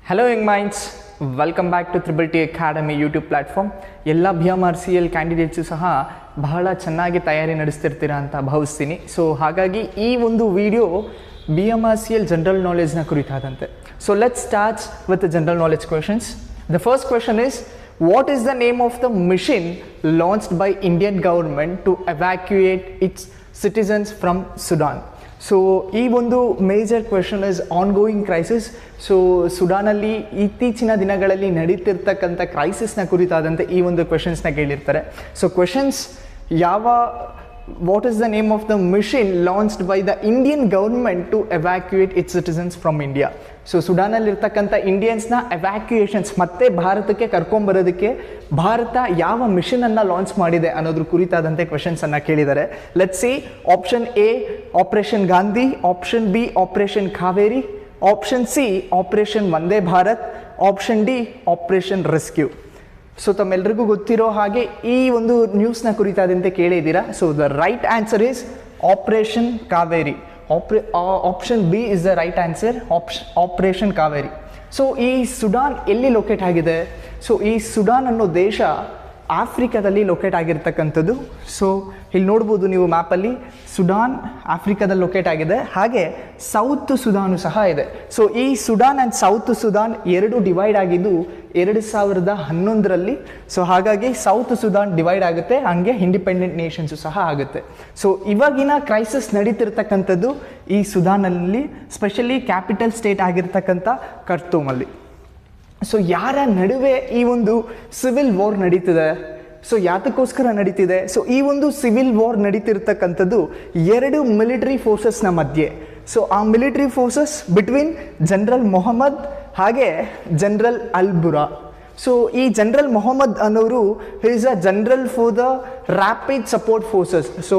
Hello young minds, welcome back to Triple T Academy YouTube platform. ಎಲ್ಲ BMRCL candidates ಸಹ ಬಹಳ ಚೆನ್ನಾಗಿ ತಯಾರಿ ನಡೆಸ್ತಿರ್ತೀರಾ ಅಂತ ಭಾವಿಸ್ತೀನಿ. ಸೊ ಹಾಗಾಗಿ ಈ ಒಂದು ವಿಡಿಯೋ BMRCL ಜನರಲ್ ನಾಲೆಜ್ನ ಕುರಿತಾದಂತೆ. So let's start with the general knowledge questions. The first question is, what is the name of the mission launched by Indian government to evacuate its citizens from Sudan? So ಈ ಒಂದು major question is ongoing crisis. So ಸುಡಾನಲ್ಲಿ ಇತ್ತೀಚಿನ ದಿನಗಳಲ್ಲಿ ನಡೀತಿರ್ತಕ್ಕಂಥ ಕ್ರೈಸಿಸ್ನ ಕುರಿತಾದಂತೆ ಈ ಒಂದು ಕ್ವೆಶನ್ಸ್ನ ಕೇಳಿರ್ತಾರೆ. So questions what is the name of the mission launched by the Indian government to evacuate its citizens from India? So ಸುಡಾನಲ್ಲಿರ್ತಕ್ಕಂಥ ಇಂಡಿಯನ್ಸ್ನ ಎವ್ಯಾಕ್ಯುಯೇಷನ್ಸ್ ಮತ್ತೆ ಭಾರತಕ್ಕೆ ಕರ್ಕೊಂಬರೋದಕ್ಕೆ ಭಾರತ ಯಾವ ಮಿಷನನ್ನು ಲಾಂಚ್ ಮಾಡಿದೆ ಅನ್ನೋದ್ರ ಕುರಿತಾದಂತೆ ಕ್ವೆಶನ್ಸನ್ನು ಕೇಳಿದ್ದಾರೆ. Let's see. Option A operation Gandhi, option B operation Kaveri, option C operation Vande Bharat, option D operation rescue. So ತಮ್ಮೆಲ್ಲರಿಗೂ ಗೊತ್ತಿರೋ ಹಾಗೆ ಈ ಒಂದು ನ್ಯೂಸ್ನ ಕುರಿತಾದಂತೆ ಕೇಳಿದ್ದೀರಾ. So the right answer is operation Kaveri. Option B is the right answer, operation Kaveri. So ಈ ಸುಡಾನ್ ಎಲ್ಲಿ ಲೊಕೇಟ್ ಆಗಿದೆ? ಸೊ ಈ ಸುಡಾನ್ ಅನ್ನೋ ದೇಶ ಆಫ್ರಿಕಾದಲ್ಲಿ ಲೊಕೇಟ್ ಆಗಿರ್ತಕ್ಕಂಥದ್ದು. ಸೊ ಇಲ್ಲಿ ನೋಡ್ಬೋದು ನೀವು ಮ್ಯಾಪಲ್ಲಿ, ಸುಡಾನ್ ಆಫ್ರಿಕಾದಲ್ಲಿ ಲೊಕೇಟ್ ಆಗಿದೆ. ಹಾಗೆ ಸೌತ್ ಸುಡಾನು ಸಹ ಇದೆ. ಸೊ ಈ ಸುಡಾನ್ ಆ್ಯಂಡ್ ಸೌತ್ ಸುಡಾನ್ ಎರಡು ಡಿವೈಡ್ ಆಗಿದ್ದು 2011ರಲ್ಲಿ. ಸೊ ಹಾಗಾಗಿ ಸೌತ್ ಸುಡಾನ್ ಡಿವೈಡ್ ಆಗುತ್ತೆ, ಹಂಗೆ ಇಂಡಿಪೆಂಡೆಂಟ್ ನೇಷನ್ಸು ಸಹ ಆಗುತ್ತೆ. ಸೊ ಇವಾಗಿನ ಕ್ರೈಸಿಸ್ ನಡೀತಿರ್ತಕ್ಕಂಥದ್ದು ಈ ಸುಡಾನಲ್ಲಿ, ಸ್ಪೆಷಲಿ ಕ್ಯಾಪಿಟಲ್ ಸ್ಟೇಟ್ ಆಗಿರ್ತಕ್ಕಂಥ ಖರ್ಟೂಮಲ್ಲಿ. ಸೊ ಯಾರ ನಡುವೆ ಈ ಒಂದು ಸಿವಿಲ್ ವಾರ್ ನಡೀತಿದೆ? ಸೊ ಯಾತಕ್ಕೋಸ್ಕರ ನಡೀತಿದೆ? ಸೊ ಈ ಒಂದು ಸಿವಿಲ್ ವಾರ್ ನಡೀತಿರ್ತಕ್ಕಂಥದ್ದು ಎರಡು ಮಿಲಿಟರಿ ಫೋರ್ಸಸ್ನ ಮಧ್ಯೆ. ಸೊ ಆ military forces between general Mohammed ಹಾಗೆ ಜನರಲ್ ಅಲ್-ಬುರಾ. ಸೊ ಈ ಜನರಲ್ ಮೊಹಮ್ಮದ್ ಅನ್ನೋರು is a general for the rapid support forces. So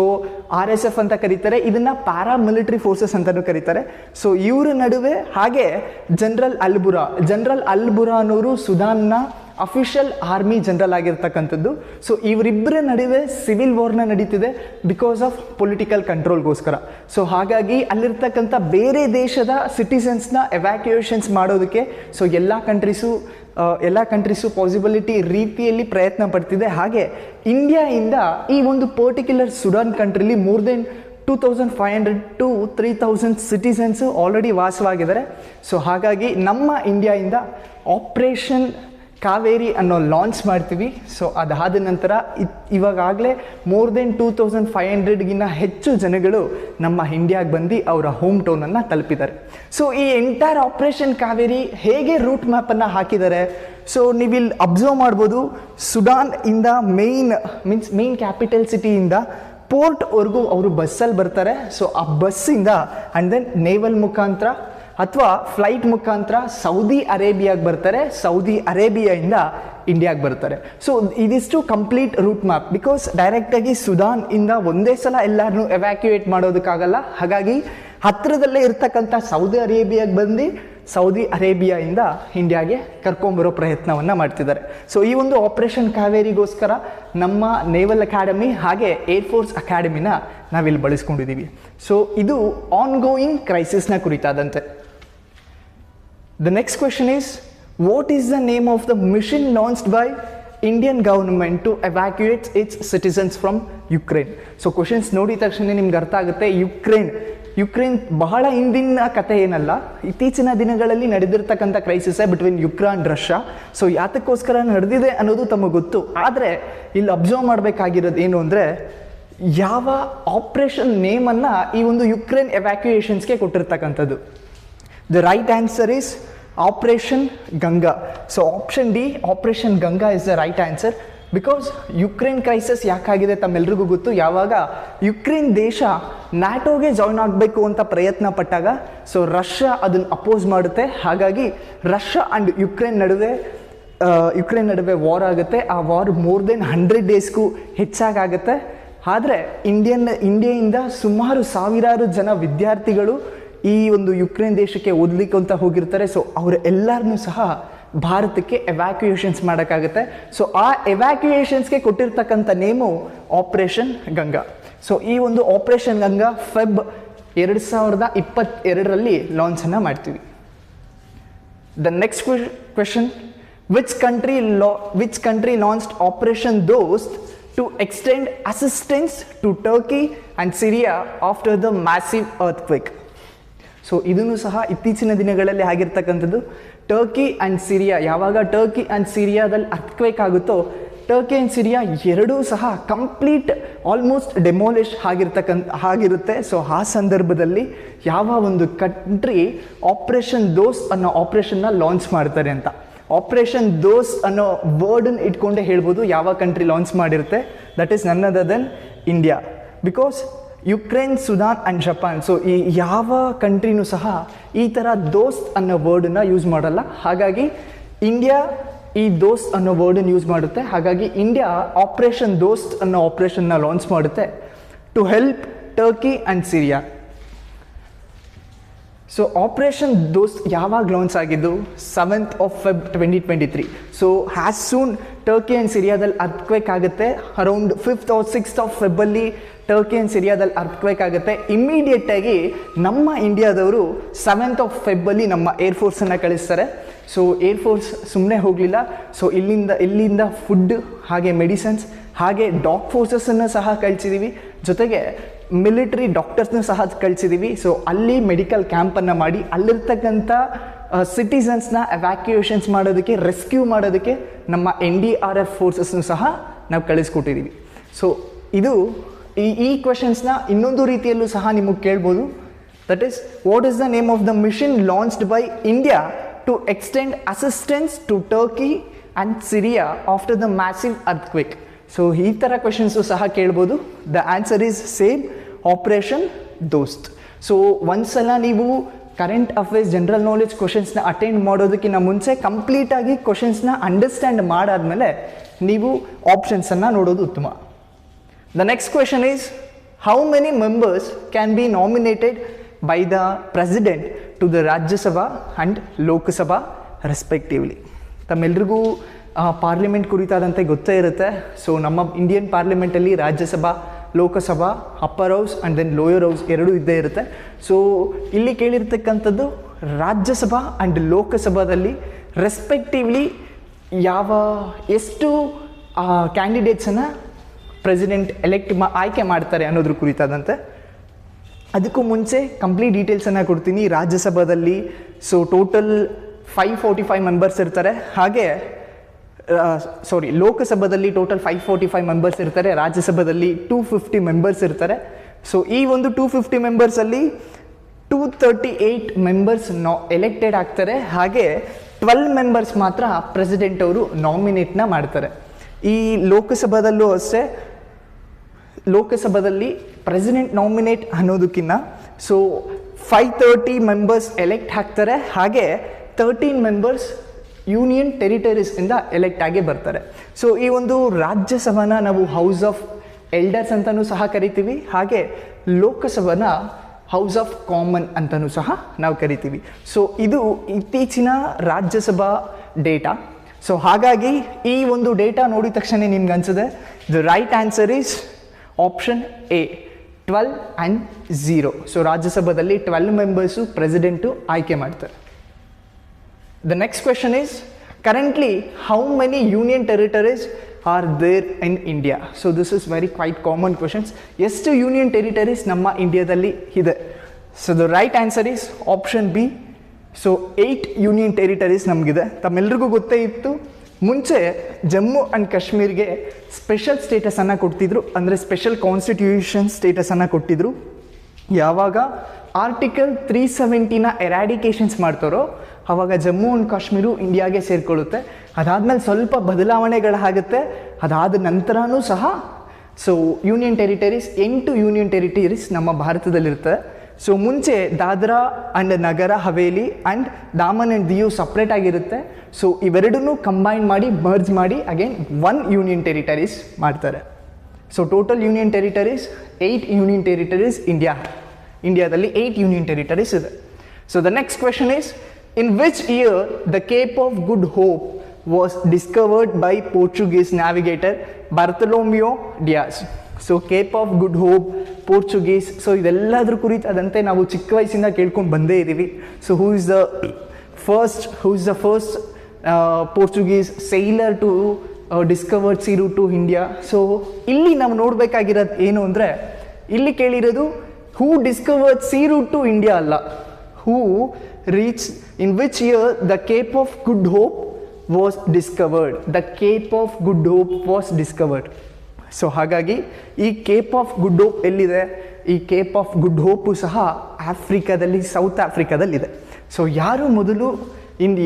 RSF ಅಂತ ಕರೀತಾರೆ, ಇದನ್ನು ಪ್ಯಾರಾ ಮಿಲಿಟರಿ ಫೋರ್ಸಸ್ ಅಂತಲೂ ಕರೀತಾರೆ. ಸೊ ಇವರ ನಡುವೆ ಹಾಗೆ ಜನರಲ್ ಅಲ್-ಬುರಾ ಅನ್ನೋರು ಸುಡಾನ್ನ ಅಫಿಷಿಯಲ್ ಆರ್ಮಿ ಜನರಲ್ ಆಗಿರ್ತಕ್ಕಂಥದ್ದು. ಸೊ ಇವರಿಬ್ಬರ ನಡುವೆ ಸಿವಿಲ್ ವಾರ್ನ ನಡೀತಿದೆ ಬಿಕಾಸ್ ಆಫ್ ಪೊಲಿಟಿಕಲ್ ಕಂಟ್ರೋಲ್ಗೋಸ್ಕರ. ಸೊ ಹಾಗಾಗಿ ಅಲ್ಲಿರ್ತಕ್ಕಂಥ ಬೇರೆ ದೇಶದ ಸಿಟಿಸನ್ಸ್ನ ಎವ್ಯಾಕ್ಯುಯೇಷನ್ಸ್ ಮಾಡೋದಕ್ಕೆ ಸೊ ಎಲ್ಲ ಕಂಟ್ರೀಸು ಪಾಸಿಬಿಲಿಟಿ ರೀತಿಯಲ್ಲಿ ಪ್ರಯತ್ನ ಪಡ್ತಿದೆ. ಹಾಗೆ ಇಂಡಿಯಾಯಿಂದ ಈ ಒಂದು ಪರ್ಟಿಕ್ಯುಲರ್ ಸುಡಾನ್ ಕಂಟ್ರಿಲಿ more than 2500 to 3000 citizens already ವಾಸವಾಗಿದ್ದಾರೆ. ಸೊ ಹಾಗಾಗಿ ನಮ್ಮ ಇಂಡಿಯಾಯಿಂದ ಆಪ್ರೇಷನ್ ಕಾವೇರಿ ಅನ್ನೋ ಲಾಂಚ್ ಮಾಡ್ತೀವಿ. ಸೊ ಅದಾದ ನಂತರ ಇವಾಗಲೇ ಮೋರ್ ದೆನ್ 2500ಗಿನ್ನ ಹೆಚ್ಚು ಜನಗಳು ನಮ್ಮ ಇಂಡಿಯಾಗೆ ಬಂದು ಅವರ ಹೋಮ್ ಟೌನನ್ನು ತಲುಪಿದ್ದಾರೆ. ಸೊ ಈ ಎಂಟೈರ್ ಆಪ್ರೇಷನ್ ಕಾವೇರಿ ಹೇಗೆ ರೂಟ್ ಮ್ಯಾಪನ್ನು ಹಾಕಿದ್ದಾರೆ? ಸೊ ನೀವಿಲ್ಲಿ ಅಬ್ಸರ್ವ್ ಮಾಡ್ಬೋದು, ಸುಡಾನ್ ಇಂದ ಮೇನ್ ಕ್ಯಾಪಿಟಲ್ ಸಿಟಿಯಿಂದ ಪೋರ್ಟ್ವರೆಗೂ ಅವರು ಬಸ್ಸಲ್ಲಿ ಬರ್ತಾರೆ. ಸೊ ಆ ಬಸ್ಸಿಂದ ಆ್ಯಂಡ್ ದೆನ್ ನೇವಲ್ ಮುಖಾಂತರ ಅಥವಾ ಫ್ಲೈಟ್ ಮುಖಾಂತರ ಸೌದಿ ಅರೇಬಿಯಾಗೆ ಬರ್ತಾರೆ, ಸೌದಿ ಅರೇಬಿಯಾಯಿಂದ ಇಂಡಿಯಾಗೆ ಬರ್ತಾರೆ. ಸೊ ಇದಿಷ್ಟು ಕಂಪ್ಲೀಟ್ ರೂಟ್ ಮ್ಯಾಪ್. ಬಿಕಾಸ್ ಡೈರೆಕ್ಟಾಗಿ ಸುಡಾನ್ ಇಂದ ಒಂದೇ ಸಲ ಎಲ್ಲರನ್ನೂ ಎವ್ಯಾಕ್ಯುಯೇಟ್ ಮಾಡೋದಕ್ಕಾಗಲ್ಲ. ಹಾಗಾಗಿ ಹತ್ತಿರದಲ್ಲೇ ಇರ್ತಕ್ಕಂಥ ಸೌದಿ ಅರೇಬಿಯಾಗೆ ಬಂದು ಸೌದಿ ಅರೇಬಿಯಾಯಿಂದ ಇಂಡಿಯಾಗೆ ಕರ್ಕೊಂಬರೋ ಪ್ರಯತ್ನವನ್ನು ಮಾಡ್ತಿದ್ದಾರೆ. ಸೊ ಈ ಒಂದು ಆಪರೇಷನ್ ಕಾವೇರಿಗೋಸ್ಕರ ನಮ್ಮ ನೇವಲ್ ಅಕಾಡೆಮಿ ಹಾಗೆ ಏರ್ಫೋರ್ಸ್ ಅಕಾಡೆಮಿನ ನಾವಿಲ್ಲಿ ಬಳಸ್ಕೊಂಡಿದ್ದೀವಿ. ಸೊ ಇದು ಆನ್ ಗೋಯಿಂಗ್ ಕ್ರೈಸಿಸ್ನ ಕುರಿತಾದಂತೆ. The next question is, what is the name of the mission launched by Indian government to evacuate its citizens from Ukraine? So questions ನೋಡಿದ ತಕ್ಷಣ ನಿಮ್ಗೆ ಅರ್ಥ ಆಗುತ್ತೆ, ಯುಕ್ರೇನ್ ಬಹಳ ಹಿಂದಿನ ಕಥೆ ಏನಲ್ಲ, ಇತ್ತೀಚಿನ ದಿನಗಳಲ್ಲಿ ನಡೆದಿರ್ತಕ್ಕಂಥ crisis between Ukraine Russia. So ಯಾತಕ್ಕೋಸ್ಕರ ನಡೆದಿದೆ ಅನ್ನೋದು ತಮಗೆ ಗೊತ್ತು. ಆದರೆ ಇಲ್ಲಿ ಅಬ್ಸರ್ವ್ ಮಾಡಬೇಕಾಗಿರೋದು ಏನು ಅಂದರೆ, ಯಾವ ಆಪ್ರೇಷನ್ ನೇಮನ್ನು ಈ ಒಂದು ಯುಕ್ರೇನ್ ಎವ್ಯಾಕ್ಯುಯೇಷನ್ಸ್ಗೆ ಕೊಟ್ಟಿರ್ತಕ್ಕಂಥದ್ದು. The right answer is Operation Ganga. So option D, Operation Ganga is the right answer. Because Ukraine crisis ಯಾಕಾಗಿದೆ ತಮ್ಮೆಲ್ರಿಗೂ ಗೊತ್ತು. ಯಾವಾಗ ಯುಕ್ರೇನ್ ದೇಶ ನ್ಯಾಟೋಗೆ ಜಾಯ್ನ್ ಆಗಬೇಕು ಅಂತ ಪ್ರಯತ್ನ ಪಟ್ಟಾಗ ಸೊ ರಷ್ಯಾ ಅದನ್ನು ಅಪೋಸ್ ಮಾಡುತ್ತೆ. ಹಾಗಾಗಿ ರಷ್ಯಾ ಆ್ಯಂಡ್ ಯುಕ್ರೇನ್ ನಡುವೆ ವಾರ್ ಆಗುತ್ತೆ. ಆ ವಾರ್ ಮೋರ್ ದೆನ್ 100 ಡೇಸ್ಗೂ ಹೆಚ್ಚಾಗುತ್ತೆ. ಆದರೆ ಇಂಡಿಯಾದಿಂದ ಸುಮಾರು ಸಾವಿರಾರು ಜನ ವಿದ್ಯಾರ್ಥಿಗಳು ಈ ಒಂದು ಯುಕ್ರೇನ್ ದೇಶಕ್ಕೆ ಓದಲಿಕ್ಕೆ ಅಂತ ಹೋಗಿರ್ತಾರೆ. ಸೊ ಅವರೆಲ್ಲರನ್ನೂ ಸಹ ಭಾರತಕ್ಕೆ ಎವ್ಯಾಕ್ಯುಯೇಷನ್ಸ್ ಮಾಡೋಕ್ಕಾಗುತ್ತೆ. ಸೊ ಆ ಎವ್ಯಾಕ್ಯುಯೇಷನ್ಸ್ಗೆ ಕೊಟ್ಟಿರ್ತಕ್ಕಂಥ ನೇಮು ಆಪರೇಷನ್ ಗಂಗಾ. ಸೊ ಈ ಒಂದು ಆಪರೇಷನ್ ಗಂಗಾ ಫೆಬ್ 2022ರಲ್ಲಿ ಲಾಂಚನ್ನು ಮಾಡ್ತೀವಿ. The next question, which country launched Operation Dost to extend assistance to Turkey and Syria after the massive earthquake? So ಇದನ್ನು ಸಹ ಇತ್ತೀಚಿನ ದಿನಗಳಲ್ಲಿ ಆಗಿರ್ತಕ್ಕಂಥದ್ದು. ಟರ್ಕಿ ಆ್ಯಂಡ್ ಸಿರಿಯಾ, ಯಾವಾಗ ಟರ್ಕಿ ಆ್ಯಂಡ್ ಸಿರಿಯಾದಲ್ಲಿ ಅರ್ಥಕ್ವೇಕ್ ಆಗುತ್ತೋ, ಟರ್ಕಿ ಆ್ಯಂಡ್ ಸಿರಿಯಾ ಎರಡೂ ಸಹ ಕಂಪ್ಲೀಟ್ ಆಲ್ಮೋಸ್ಟ್ ಡೆಮೋಲಿಷ್ ಆಗಿರುತ್ತೆ. ಸೊ ಆ ಸಂದರ್ಭದಲ್ಲಿ ಯಾವ ಒಂದು ಕಂಟ್ರಿ ಆಪ್ರೇಷನ್ ದೋಸ್ತ್ ಅನ್ನೋ ಆಪ್ರೇಷನ್ನ ಲಾಂಚ್ ಮಾಡ್ತಾರೆ ಅಂತ. ಆಪ್ರೇಷನ್ ದೋಸ್ತ್ ಅನ್ನೋ ವರ್ಡನ್ನು ಇಟ್ಕೊಂಡೇ ಹೇಳ್ಬೋದು ಯಾವ ಕಂಟ್ರಿ ಲಾಂಚ್ ಮಾಡಿರುತ್ತೆ. That is none other than India, because Ukraine, Sudan and Japan, so ಈ ಯಾವ ಕಂಟ್ರಿನೂ ಸಹ ಈ ಥರ ದೋಸ್ತ್ ಅನ್ನೋ ವರ್ಡನ್ನು ಯೂಸ್ ಮಾಡಲ್ಲ. ಹಾಗಾಗಿ ಇಂಡಿಯಾ ಈ ದೋಸ್ತ್ ಅನ್ನೋ ವರ್ಡನ್ನು ಯೂಸ್ ಮಾಡುತ್ತೆ. ಹಾಗಾಗಿ ಇಂಡಿಯಾ ಆಪ್ರೇಷನ್ ದೋಸ್ತ್ ಅನ್ನೋ ಆಪ್ರೇಷನ್ನ ಲಾಂಚ್ ಮಾಡುತ್ತೆ to help Turkey and Syria. So operation Dost ಯಾವಾಗ ಲಾಂಚ್ ಆಗಿದ್ದು? 7th of Feb 2023. So as soon Turkey and ಸಿರಿಯಾದಲ್ಲಿ ಅರ್ಥಕ್ವೇಕ್ ಆಗುತ್ತೆ. Around 5th or 6th of Febಲ್ಲಿ ಟರ್ಕಿ ಆ್ಯಂಡ್ ಸಿರಿಯಾದಲ್ಲಿ ಅರ್ಥಕ್ವೇಕ್ ಆಗುತ್ತೆ. ಇಮ್ಮಿಡಿಯೇಟಾಗಿ ನಮ್ಮ ಇಂಡಿಯಾದವರು 7th of Febಲ್ಲಿ ನಮ್ಮ ಏರ್ಫೋರ್ಸನ್ನು ಕಳಿಸ್ತಾರೆ. ಸೊ ಏರ್ಫೋರ್ಸ್ ಸುಮ್ಮನೆ ಹೋಗಲಿಲ್ಲ. ಸೊ ಇಲ್ಲಿಂದ ಫುಡ್, ಹಾಗೆ ಮೆಡಿಸನ್ಸ್, ಹಾಗೆ ಡಾಗ್ ಫೋರ್ಸಸ್ಸನ್ನು ಸಹ ಕಳಿಸಿದ್ದೀವಿ. ಜೊತೆಗೆ ಮಿಲಿಟರಿ ಡಾಕ್ಟರ್ಸ್ನ ಸಹ ಕಳಿಸಿದ್ದೀವಿ. ಸೊ ಅಲ್ಲಿ ಮೆಡಿಕಲ್ ಕ್ಯಾಂಪನ್ನು ಮಾಡಿ ಅಲ್ಲಿರ್ತಕ್ಕಂಥ ಸಿಟಿಸನ್ಸ್ನ ಎವ್ಯಾಕ್ಯುಯೇಷನ್ಸ್ ಮಾಡೋದಕ್ಕೆ, ರೆಸ್ಕ್ಯೂ ಮಾಡೋದಕ್ಕೆ ನಮ್ಮ NDRF ಫೋರ್ಸಸ್ನು ಸಹ ನಾವು ಕಳಿಸ್ಕೊಟ್ಟಿದ್ದೀವಿ. ಸೊ ಇದು ಈ ಕ್ವೆಶನ್ಸ್ನ ಇನ್ನೊಂದು ರೀತಿಯಲ್ಲೂ ಸಹ ನಿಮಗೆ ಕೇಳ್ಬೋದು. That is, what is the name of the mission launched by India to extend assistance to Turkey and Syria after the massive earthquake? So ಈ ಥರ ಕ್ವೆಶನ್ಸು ಸಹ ಕೇಳ್ಬೋದು. The answer is same, operation Dost. So ಒಂದ್ಸಲ ನೀವು current affairs, general knowledge ಕ್ವೆಶನ್ಸ್ನ attend ಮಾಡೋದಕ್ಕಿಂತ ಮುಂಚೆ ಕಂಪ್ಲೀಟಾಗಿ ಕ್ವೆಶನ್ಸ್ನ ಅಂಡರ್ಸ್ಟ್ಯಾಂಡ್ ಮಾಡಾದ್ಮೇಲೆ ನೀವು ಆಪ್ಷನ್ಸನ್ನು ನೋಡೋದು ಉತ್ತಮ. The next question is, how many members can be nominated by the president to the Rajya Sabha and Lok Sabha respectively? ತಮ್ಮೆಲ್ರಿಗೂ ಪಾರ್ಲಿಮೆಂಟ್ ಕುರಿತಾದಂತೆ ಗೊತ್ತೇ ಇರುತ್ತೆ. ಸೊ ನಮ್ಮ ಇಂಡಿಯನ್ ಪಾರ್ಲಿಮೆಂಟಲ್ಲಿ Rajya Sabha, Lok Sabha, upper house and then lower house ಎರಡೂ ಇದ್ದೇ ಇರುತ್ತೆ. ಸೊ ಇಲ್ಲಿ ಕೇಳಿರ್ತಕ್ಕಂಥದ್ದು ರಾಜ್ಯಸಭಾ ಆ್ಯಂಡ್ ಲೋಕಸಭಾದಲ್ಲಿ ರೆಸ್ಪೆಕ್ಟಿವ್ಲಿ ಎಷ್ಟು ಕ್ಯಾಂಡಿಡೇಟ್ಸನ್ನು ಪ್ರೆಸಿಡೆಂಟ್ ಎಲೆಕ್ಟ್ ಆಯ್ಕೆ ಮಾಡ್ತಾರೆ ಅನ್ನೋದ್ರ ಕುರಿತಾದಂತೆ. ಅದಕ್ಕೂ ಮುಂಚೆ ಕಂಪ್ಲೀಟ್ ಡೀಟೇಲ್ಸನ್ನು ಕೊಡ್ತೀನಿ. ರಾಜ್ಯಸಭಾದಲ್ಲಿ ಸೊ ಟೋಟಲ್ 545 ಮೆಂಬರ್ಸ್ ಇರ್ತಾರೆ. ಹಾಗೆ ಲೋಕಸಭಾದಲ್ಲಿ ಟೋಟಲ್ 545 ಮೆಂಬರ್ಸ್ ಇರ್ತಾರೆ. ರಾಜ್ಯಸಭಾದಲ್ಲಿ 250 ಮೆಂಬರ್ಸ್ ಇರ್ತಾರೆ. ಸೊ ಈ ಒಂದು 250 ಮೆಂಬರ್ಸಲ್ಲಿ 238 ಮೆಂಬರ್ಸ್ ಎಲೆಕ್ಟೆಡ್ ಆಗ್ತಾರೆ. ಹಾಗೆ 12 ಮೆಂಬರ್ಸ್ ಮಾತ್ರ ಪ್ರೆಸಿಡೆಂಟ್ ಅವರು ನಾಮಿನೇಟ್ನ ಮಾಡ್ತಾರೆ. ಈ ಲೋಕಸಭಾದಲ್ಲೂ ಅಷ್ಟೇ, ಲೋಕಸಭಾದಲ್ಲಿ ಪ್ರೆಸಿಡೆಂಟ್ ನಾಮಿನೇಟ್ ಅನ್ನೋದಕ್ಕಿಂತ ಸೊ 530 ಮೆಂಬರ್ಸ್ ಎಲೆಕ್ಟ್ ಆಗ್ತಾರೆ. ಹಾಗೆ 13 ಮೆಂಬರ್ಸ್ ಯೂನಿಯನ್ ಟೆರಿಟರೀಸಿಂದ ಎಲೆಕ್ಟ್ ಆಗಿ ಬರ್ತಾರೆ. ಸೊ ಈ ಒಂದು ರಾಜ್ಯಸಭಾನ ನಾವು ಹೌಸ್ ಆಫ್ ಎಲ್ಡರ್ಸ್ ಅಂತಲೂ ಸಹ ಕರಿತೀವಿ. ಹಾಗೆ ಲೋಕಸಭಾನ ಹೌಸ್ ಆಫ್ ಕಾಮನ್ ಅಂತಲೂ ಸಹ ನಾವು ಕರಿತೀವಿ. ಸೊ ಇದು ಇತ್ತೀಚಿನ ರಾಜ್ಯಸಭಾ ಡೇಟಾ. ಸೊ ಹಾಗಾಗಿ ಈ ಒಂದು ಡೇಟಾ ನೋಡಿದ ತಕ್ಷಣ ನಿಮ್ಗೆ ಅನ್ಸಿದೆ the right answer is option A, 12 and 0. So ರಾಜ್ಯಸಭಾದಲ್ಲಿ 12 ಮೆಂಬರ್ಸು ಪ್ರೆಸಿಡೆಂಟು ಆಯ್ಕೆ ಮಾಡ್ತಾರೆ. The next question is, currently how many union territories are there in India? So this is very quite common questions. ಎಷ್ಟು union territories ನಮ್ಮ ಇಂಡಿಯಾದಲ್ಲಿ ಇದೆ? So the right answer is option B. So 8 union territories ನಮಗಿದೆ. ತಮ್ಮೆಲ್ರಿಗೂ ಗೊತ್ತೇ ಇತ್ತು, ಮುಂಚೆ Jammu and ಕಾಶ್ಮೀರ್ಗೆ ಸ್ಪೆಷಲ್ ಸ್ಟೇಟಸನ್ನು ಕೊಡ್ತಿದ್ರು, ಅಂದರೆ ಸ್ಪೆಷಲ್ ಕಾನ್ಸ್ಟಿಟ್ಯೂಷನ್ ಸ್ಟೇಟಸನ್ನು ಕೊಟ್ಟಿದ್ರು. ಯಾವಾಗ ಆರ್ಟಿಕಲ್ 370ನ ಎರಾಡಿಕೇಷನ್ಸ್ ಮಾಡ್ತಾರೋ ಆವಾಗ ಜಮ್ಮು ಆ್ಯಂಡ್ ಕಾಶ್ಮೀರು ಇಂಡಿಯಾಗೆ ಸೇರಿಕೊಳ್ಳುತ್ತೆ. ಅದಾದಮೇಲೆ ಸ್ವಲ್ಪ ಬದಲಾವಣೆಗಳಾಗುತ್ತೆ. ಅದಾದ ನಂತರನೂ ಸಹ so union territories 8 union territories ನಮ್ಮ ಭಾರತದಲ್ಲಿರ್ತದೆ. ಸೊ ಮುಂಚೆ Dadra and Nagar Haveli and Daman and Diu separate ಆಗಿರುತ್ತೆ. ಸೊ ಇವೆರಡನ್ನೂ ಕಂಬೈನ್ ಮಾಡಿ ಮರ್ಜ್ ಮಾಡಿ ಅಗೇನ್ 1 ಯೂನಿಯನ್ ಟೆರಿಟರೀಸ್ ಮಾಡ್ತಾರೆ. So total union territories 8 union territories ಇಂಡಿಯಾದಲ್ಲಿ 8 ಯೂನಿಯನ್ ಟೆರಿಟರೀಸ್ ಇದೆ. So the next question is, in which year the Cape of Good Hope was discovered by Portuguese navigator Bartolomeu Dias? So Cape of Good hope, Portuguese, so ಇದೆಲ್ಲದ್ರ ಕುರಿತಾದಂತೆ ನಾವು ಚಿಕ್ಕ ವಯಸ್ಸಿಂದ ಕೇಳ್ಕೊಂಡು ಬಂದೇ ಇದ್ದೀವಿ. So who is the who is the first Portuguese sailor to discovered sea route to India. So ಇಲ್ಲಿ ನಾವು ನೋಡಬೇಕಾಗಿರೋದು ಏನು ಅಂದರೆ, ಇಲ್ಲಿ ಕೇಳಿರೋದು ಹೂ discovered sea route to India ಅಲ್ಲ, who reached, in which year the Cape of Good Hope was discovered. The Cape of Good Hope was discovered. So ಹಾಗಾಗಿ ಈ Cape of Good hope ಎಲ್ಲಿದೆ? ಈ ಕೇಪ್ ಆಫ್ ಗುಡ್ ಹೋಪು ಸಹ ಆಫ್ರಿಕಾದಲ್ಲಿ, south ಆಫ್ರಿಕಾದಲ್ಲಿದೆ. So ಯಾರು ಮೊದಲು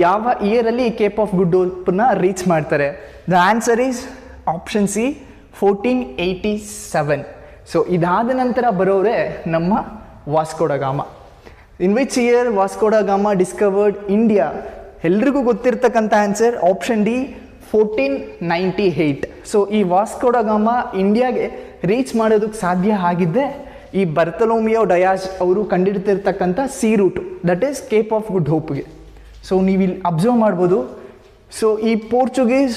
ಯಾವ ಇಯರಲ್ಲಿ ಈ ಕೇಪ್ ಆಫ್ ಗುಡ್ ಹೋಪ್ನ ರೀಚ್ ಮಾಡ್ತಾರೆ? The answer is option C, 1487. So ಇದಾದ ನಂತರ ಬರೋರೆ ನಮ್ಮ ವಾಸ್ಕೋ ಡ ಗಾಮ. ಇನ್ ವಿಚ್ ಇಯರ್ ವಾಸ್ಕೋ ಡ ಗಾಮ ಡಿಸ್ಕವರ್ಡ್ ಇಂಡಿಯಾ? ಎಲ್ರಿಗೂ ಗೊತ್ತಿರ್ತಕ್ಕಂಥ ಆನ್ಸರ್ ಆಪ್ಷನ್ ಡಿ, 1498. ಸೊ ಈ ವಾಸ್ಕೋ ಡ ಗಾಮ ಇಂಡಿಯಾಗೆ ರೀಚ್ ಮಾಡೋದಕ್ಕೆ ಸಾಧ್ಯ ಆಗಿದ್ದೆ ಈ ಬರ್ತಲೋಮಿಯೋ ಡಯಾಸ್ ಅವರು ಕಂಡಿಡ್ತಿರ್ತಕ್ಕಂಥ sea route, that is Cape of Good ಹೋಪ್ಗೆ. ಸೊ ನೀವು ಇಲ್ಲಿ ಅಬ್ಸರ್ವ್ ಮಾಡ್ಬೋದು. ಸೊ ಈ ಪೋರ್ಚುಗೀಸ್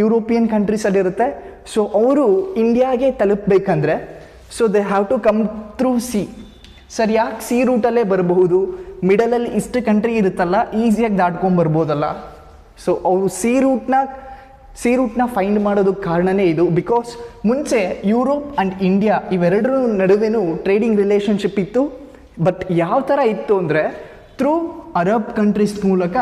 ಯುರೋಪಿಯನ್ ಕಂಟ್ರೀಸಲ್ಲಿರುತ್ತೆ. ಸೊ ಅವರು ಇಂಡಿಯಾಗೆ ತಲುಪಬೇಕಂದ್ರೆ so they have to come through sea. Sir ಯಾಕೆ ಸಿ ರೂಟಲ್ಲೇ ಬರಬಹುದು? ಮಿಡಲಲ್ಲಿ ಇಷ್ಟು ಕಂಟ್ರಿ ಇರುತ್ತಲ್ಲ, ಈಸಿಯಾಗಿ ದಾಟ್ಕೊಂಡ್ಬರ್ಬೋದಲ್ಲ. ಸೊ ಅವರು ಸಿ ರೂಟ್ನ ಫೈಂಡ್ ಮಾಡೋದಕ್ಕೆ ಕಾರಣನೇ ಇದು. ಬಿಕಾಸ್ ಮುಂಚೆ ಯುರೋಪ್ ಆ್ಯಂಡ್ ಇಂಡಿಯಾ ಇವೆರಡರ ನಡುವೆನೂ ಟ್ರೇಡಿಂಗ್ ರಿಲೇಷನ್ಶಿಪ್ ಇತ್ತು. ಬಟ್ ಯಾವ ಥರ ಇತ್ತು ಅಂದರೆ, ಥ್ರೂ ಅರಬ್ ಕಂಟ್ರೀಸ್ ಮೂಲಕ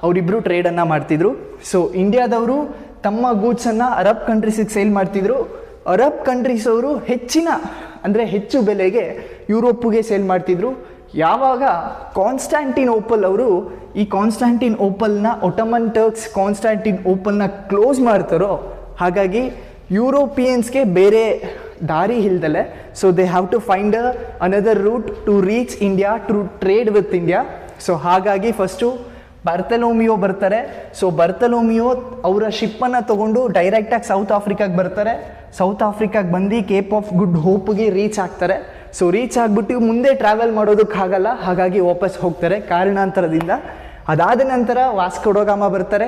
ಅವರಿಬ್ಬರು ಟ್ರೇಡನ್ನು ಮಾಡ್ತಿದ್ರು. ಸೊ ಇಂಡಿಯಾದವರು ತಮ್ಮ ಗೂಡ್ಸನ್ನು ಅರಬ್ ಕಂಟ್ರೀಸಿಗೆ ಸೇಲ್ ಮಾಡ್ತಿದ್ರು. ಅರಬ್ ಕಂಟ್ರೀಸ್ ಅವರು ಹೆಚ್ಚು ಬೆಲೆಗೆ ಯುರೋಪ್ಗೆ ಸೇಲ್ ಮಾಡ್ತಿದ್ರು. ಯಾವಾಗ ಕಾನ್ಸ್ಟಾಂಟಿನೋಪಲ್ ಅವರು ಈ ಕಾನ್ಸ್ಟಾಂಟಿನೋಪಲ್ನ ಒಟಮನ್ ಟರ್ಕ್ಸ್ ಕಾನ್ಸ್ಟಾಂಟಿನೋಪಲ್ನ ಕ್ಲೋಸ್ ಮಾಡ್ತಾರೋ, ಹಾಗಾಗಿ ಯುರೋಪಿಯನ್ಸ್ಗೆ ಬೇರೆ ದಾರಿ ಇಲ್ದಲೆ so they have to find another route to reach India, to trade with India. So ಹಾಗಾಗಿ ಫಸ್ಟು ಬರ್ತಲೋಮಿಯೋ ಬರ್ತಾರೆ. ಸೊ ಬರ್ತಲೋಮಿಯೋ ಅವರ ಶಿಪ್ಪನ್ನು ತೊಗೊಂಡು ಡೈರೆಕ್ಟಾಗಿ ಸೌತ್ ಆಫ್ರಿಕಾಗೆ ಬರ್ತಾರೆ. ಸೌತ್ ಆಫ್ರಿಕಾಗೆ ಬಂದು ಕೇಪ್ ಆಫ್ ಗುಡ್ ಹೋಪ್ಗೆ ರೀಚ್ ಆಗ್ತಾರೆ. ಸೊ ರೀಚ್ ಆಗಿಬಿಟ್ಟು ಮುಂದೆ ಟ್ರಾವೆಲ್ ಮಾಡೋದಕ್ಕಾಗಲ್ಲ, ಹಾಗಾಗಿ ವಾಪಸ್ ಹೋಗ್ತಾರೆ ಕಾರಣಾಂತರದಿಂದ. ಅದಾದ ನಂತರ ವಾಸ್ಕೋ ಡ ಗಾಮ ಬರ್ತಾರೆ.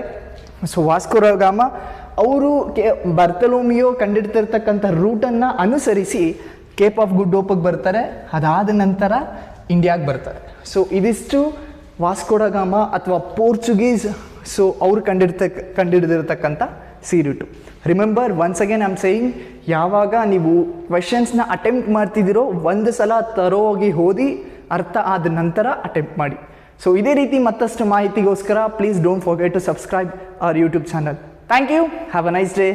ಸೊ ವಾಸ್ಕೋ ಡ ಗಾಮ ಅವರು ಬರ್ತಲೋಮಿಯೋ ಕಂಡಿಡ್ತಿರ್ತಕ್ಕಂಥ ರೂಟನ್ನು ಅನುಸರಿಸಿ ಕೇಪ್ ಆಫ್ ಗುಡ್ ಹೋಪ್ಗೆ ಬರ್ತಾರೆ. ಅದಾದ ನಂತರ ಇಂಡಿಯಾಗೆ ಬರ್ತಾರೆ. ಸೊ ಇದಿಷ್ಟು ವಾಸ್ಕೋ ಡ ಗಾಮ ಅಥವಾ ಪೋರ್ಚುಗೀಸ್ ಸೊ ಅವ್ರು ಕಂಡಿಡಿದಿರ್ತಕ್ಕಂಥ sea route. Remember once again I am saying, ಯಾವಾಗ ನೀವು ಕ್ವೆಶನ್ಸ್ನ ಅಟೆಂಪ್ಟ್ ಮಾಡ್ತಿದ್ದೀರೋ ಒಂದು ಸಲ ತರೋಗಿ ಓದಿ ಅರ್ಥ ಆದ ನಂತರ ಅಟೆಂಪ್ಟ್ ಮಾಡಿ. ಸೊ ಇದೇ ರೀತಿ ಮತ್ತಷ್ಟು ಮಾಹಿತಿಗೋಸ್ಕರ please don't forget to subscribe our YouTube channel. Thank you. Have a nice day.